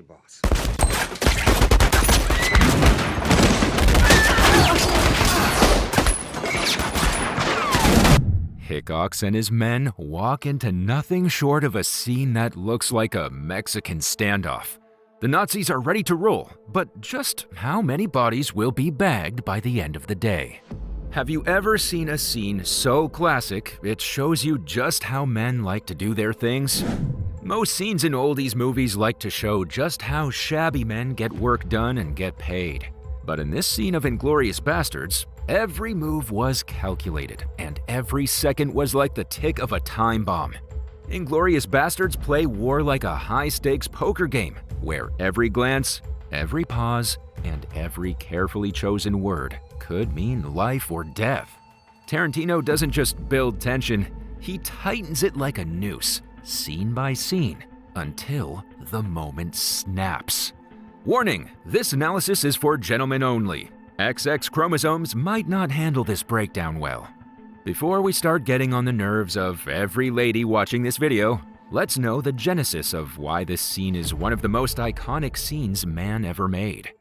boss. Hickox and his men walk into nothing short of a scene that looks like a Mexican standoff. The Nazis are ready to roll, but just how many bodies will be bagged by the end of the day? Have you ever seen a scene so classic it shows you just how men like to do their things? Most scenes in oldies movies like to show just how shabby men get work done and get paid. But in this scene of Inglourious Basterds, every move was calculated, and every second was like the tick of a time bomb. Inglourious Basterds play war like a high-stakes poker game, where every glance, every pause, and every carefully chosen word could mean life or death. Tarantino doesn't just build tension, he tightens it like a noose, scene by scene, until the moment snaps. Warning, this analysis is for gentlemen only. XX chromosomes might not handle this breakdown well. Before we start getting on the nerves of every lady watching this video, let's know the genesis of why this scene is one of the most iconic scenes man ever made.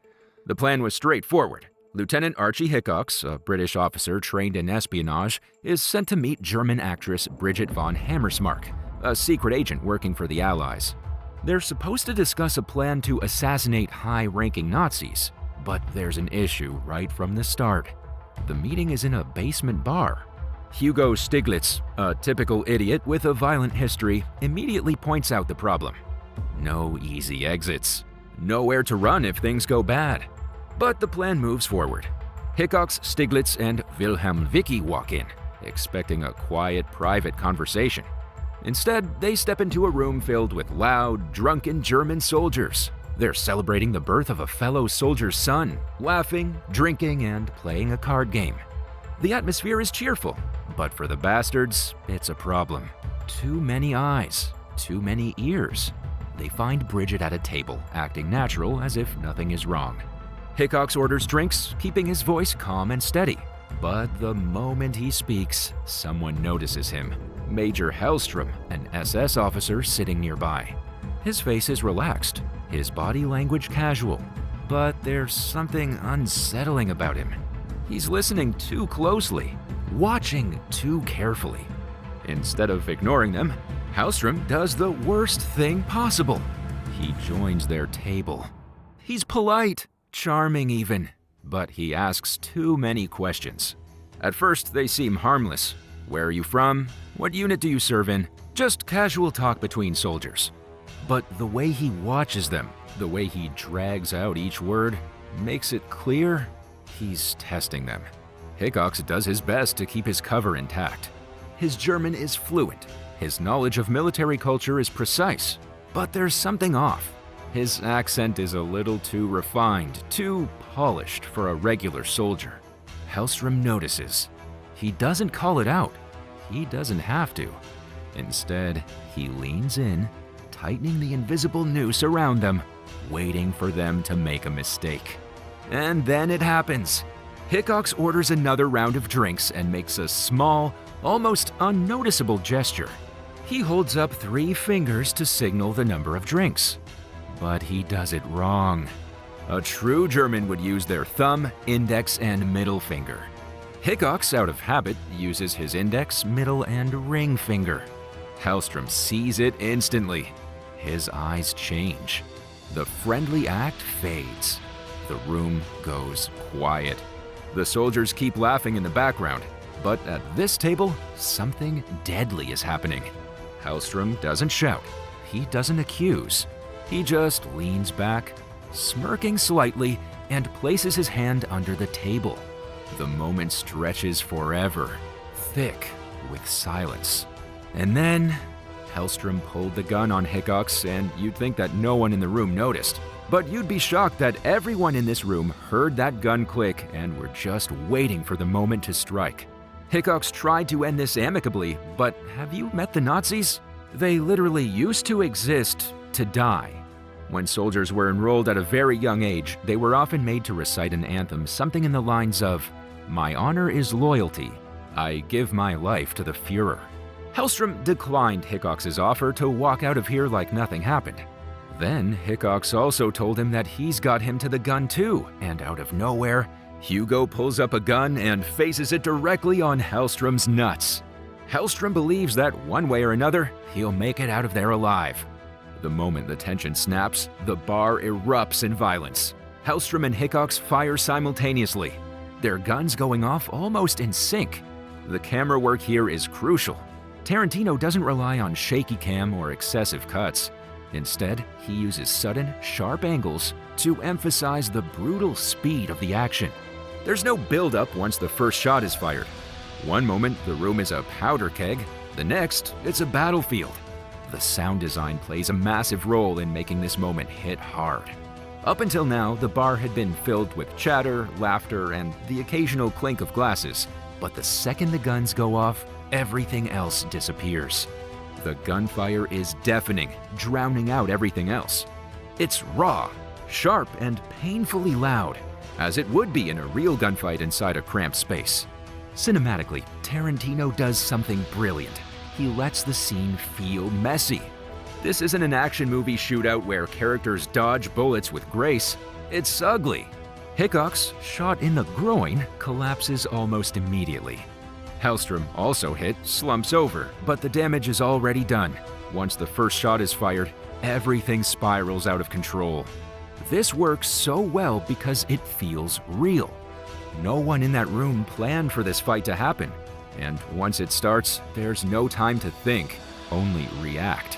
The plan was straightforward. Lieutenant Archie Hickox, a British officer trained in espionage, is sent to meet German actress Bridget von Hammersmark, a secret agent working for the Allies. They're supposed to discuss a plan to assassinate high-ranking Nazis, but there's an issue right from the start. The meeting is in a basement bar. Hugo Stiglitz, a typical idiot with a violent history, immediately points out the problem. No easy exits. Nowhere to run if things go bad. But the plan moves forward. Hickox, Stiglitz, and Wilhelm Vicky walk in, expecting a quiet, private conversation. Instead, they step into a room filled with loud, drunken German soldiers. They're celebrating the birth of a fellow soldier's son, laughing, drinking, and playing a card game. The atmosphere is cheerful, but for the bastards, it's a problem. Too many eyes, too many ears. They find Bridget at a table, acting natural as if nothing is wrong. Hickox orders drinks, keeping his voice calm and steady. But the moment he speaks, someone notices him. Major Hellstrom, an SS officer sitting nearby. His face is relaxed, his body language casual, but there's something unsettling about him. He's listening too closely, watching too carefully. Instead of ignoring them, Hellstrom does the worst thing possible. He joins their table. He's polite, charming even, but he asks too many questions. At first, they seem harmless. Where are you from? What unit do you serve in? Just casual talk between soldiers. But the way he watches them, the way he drags out each word, makes it clear he's testing them. Hickox does his best to keep his cover intact. His German is fluent. His knowledge of military culture is precise. But there's something off. His accent is a little too refined, too polished for a regular soldier. Hellstrom notices. He doesn't call it out. He doesn't have to. Instead, he leans in, tightening the invisible noose around them, waiting for them to make a mistake. And then it happens. Hickox orders another round of drinks and makes a small, almost unnoticeable gesture. He holds up 3 fingers to signal the number of drinks. But he does it wrong. A true German would use their thumb, index, and middle finger. Hickox, out of habit, uses his index, middle, and ring finger. Hellstrom sees it instantly. His eyes change. The friendly act fades. The room goes quiet. The soldiers keep laughing in the background, but at this table, something deadly is happening. Hellstrom doesn't shout. He doesn't accuse. He just leans back, smirking slightly, and places his hand under the table. The moment stretches forever, thick with silence. And then, Hellstrom pulled the gun on Hickox, and you'd think that no one in the room noticed. But you'd be shocked that everyone in this room heard that gun click and were just waiting for the moment to strike. Hickox tried to end this amicably, but have you met the Nazis? They literally used to exist to die. When soldiers were enrolled at a very young age, they were often made to recite an anthem, something in the lines of, "My honor is loyalty. I give my life to the Führer." Hellstrom declined Hickox's offer to walk out of here like nothing happened. Then Hickox also told him that he's got him to the gun too, and out of nowhere, Hugo pulls up a gun and faces it directly on Hellstrom's nuts. Hellstrom believes that one way or another, he'll make it out of there alive. The moment the tension snaps, the bar erupts in violence. Hellstrom and Hickox fire simultaneously, their guns going off almost in sync. The camera work here is crucial. Tarantino doesn't rely on shaky cam or excessive cuts. Instead, he uses sudden, sharp angles to emphasize the brutal speed of the action. There's no build-up once the first shot is fired. One moment, the room is a powder keg. The next, it's a battlefield. The sound design plays a massive role in making this moment hit hard. Up until now, the bar had been filled with chatter, laughter, and the occasional clink of glasses. But the second the guns go off, everything else disappears. The gunfire is deafening, drowning out everything else. It's raw, sharp, and painfully loud, as it would be in a real gunfight inside a cramped space. Cinematically, Tarantino does something brilliant. He lets the scene feel messy. This isn't an action movie shootout where characters dodge bullets with grace. It's ugly. Hickox, shot in the groin, collapses almost immediately. Hellstrom, also hit, slumps over, but the damage is already done. Once the first shot is fired, everything spirals out of control. This works so well because it feels real. No one in that room planned for this fight to happen, and once it starts, there's no time to think, only react.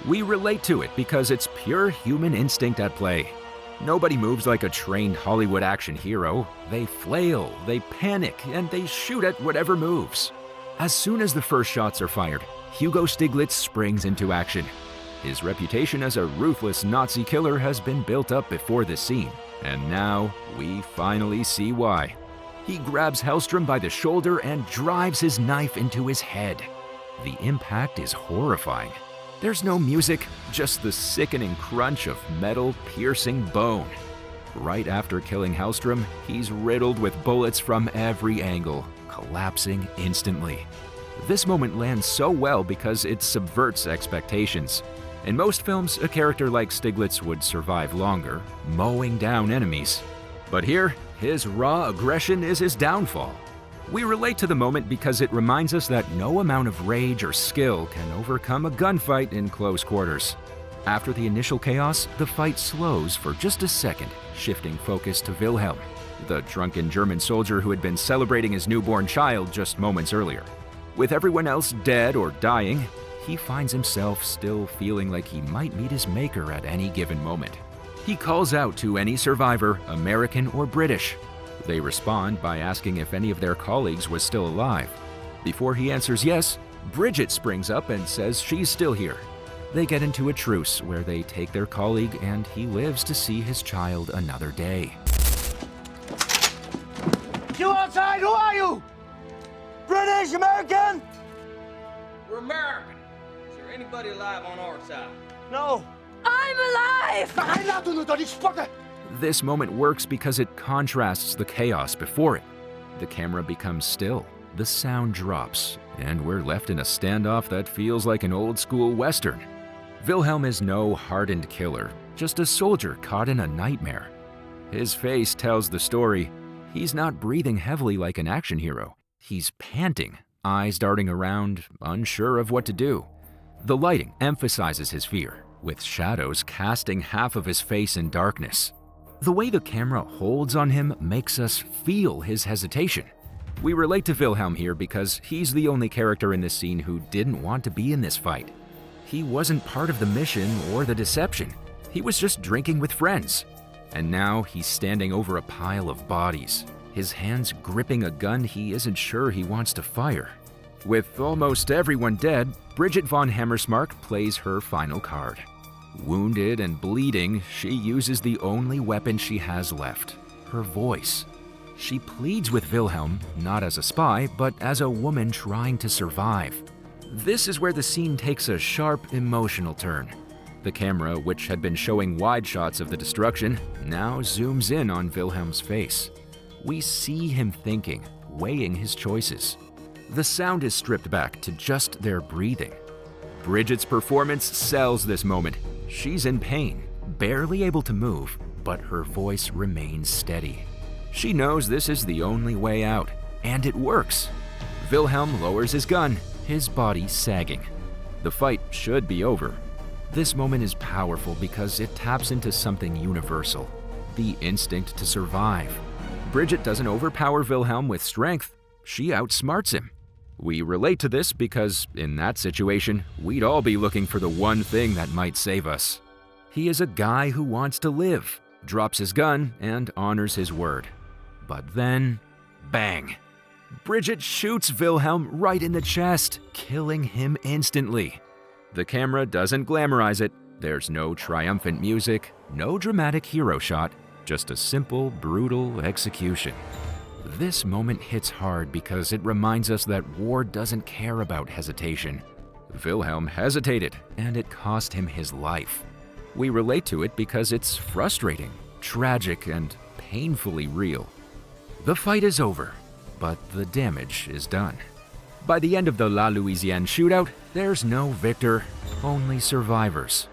We relate to it because it's pure human instinct at play. Nobody moves like a trained Hollywood action hero. They flail, they panic, and they shoot at whatever moves. As soon as the first shots are fired, Hugo Stiglitz springs into action. His reputation as a ruthless Nazi killer has been built up before this scene, and now we finally see why. He grabs Hellstrom by the shoulder and drives his knife into his head. The impact is horrifying. There's no music, just the sickening crunch of metal piercing bone. Right after killing Hellstrom, he's riddled with bullets from every angle, collapsing instantly. This moment lands so well because it subverts expectations. In most films, a character like Stiglitz would survive longer, mowing down enemies. But here, his raw aggression is his downfall. We relate to the moment because it reminds us that no amount of rage or skill can overcome a gunfight in close quarters. After the initial chaos, the fight slows for just a second, shifting focus to Wilhelm, the drunken German soldier who had been celebrating his newborn child just moments earlier. With everyone else dead or dying, he finds himself still feeling like he might meet his maker at any given moment. He calls out to any survivor, American or British. They respond by asking if any of their colleagues was still alive. Before he answers yes, Bridget springs up and says she's still here. They get into a truce where they take their colleague and he lives to see his child another day. You outside? Who are you? British? American? We're American. Is there anybody alive on our side? No. I'm alive! This moment works because it contrasts the chaos before it. The camera becomes still, the sound drops, and we're left in a standoff that feels like an old-school Western. Wilhelm is no hardened killer, just a soldier caught in a nightmare. His face tells the story. He's not breathing heavily like an action hero. He's panting, eyes darting around, unsure of what to do. The lighting emphasizes his fear, with shadows casting half of his face in darkness. The way the camera holds on him makes us feel his hesitation. We relate to Wilhelm here because he's the only character in this scene who didn't want to be in this fight. He wasn't part of the mission or the deception. He was just drinking with friends. And now he's standing over a pile of bodies, his hands gripping a gun he isn't sure he wants to fire. With almost everyone dead, Bridget von Hammersmark plays her final card. Wounded and bleeding, she uses the only weapon she has left, her voice. She pleads with Wilhelm, not as a spy, but as a woman trying to survive. This is where the scene takes a sharp, emotional turn. The camera, which had been showing wide shots of the destruction, now zooms in on Wilhelm's face. We see him thinking, weighing his choices. The sound is stripped back to just their breathing. Bridget's performance sells this moment. She's in pain, barely able to move, but her voice remains steady. She knows this is the only way out, and it works. Wilhelm lowers his gun, his body sagging. The fight should be over. This moment is powerful because it taps into something universal, the instinct to survive. Bridget doesn't overpower Wilhelm with strength, she outsmarts him. We relate to this because, in that situation, we'd all be looking for the one thing that might save us. He is a guy who wants to live, drops his gun, and honors his word. But then, bang! Bridget shoots Wilhelm right in the chest, killing him instantly. The camera doesn't glamorize it. There's no triumphant music, no dramatic hero shot, just a simple, brutal execution. This moment hits hard because it reminds us that war doesn't care about hesitation. Wilhelm hesitated, and it cost him his life. We relate to it because it's frustrating, tragic, and painfully real. The fight is over, but the damage is done. By the end of the La Louisiane shootout, there's no victor, only survivors.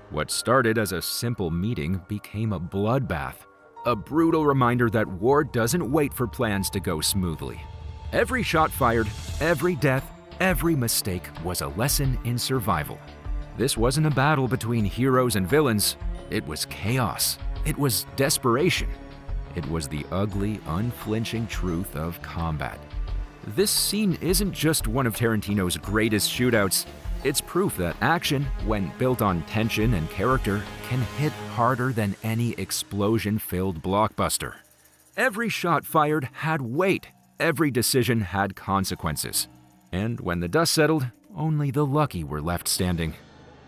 What started as a simple meeting became a bloodbath, a brutal reminder that war doesn't wait for plans to go smoothly. Every shot fired, every death, every mistake was a lesson in survival. This wasn't a battle between heroes and villains, it was chaos, it was desperation. It was the ugly, unflinching truth of combat. This scene isn't just one of Tarantino's greatest shootouts, it's proof that action, when built on tension and character, can hit harder than any explosion-filled blockbuster. Every shot fired had weight, every decision had consequences. And when the dust settled, only the lucky were left standing.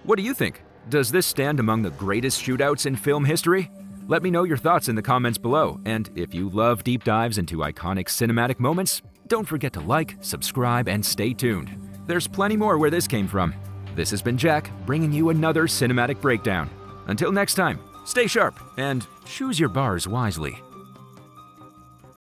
What do you think? Does this stand among the greatest shootouts in film history? Let me know your thoughts in the comments below, and if you love deep dives into iconic cinematic moments, don't forget to like, subscribe, and stay tuned. There's plenty more where this came from. This has been Jack, bringing you another cinematic breakdown. Until next time, stay sharp and choose your bars wisely.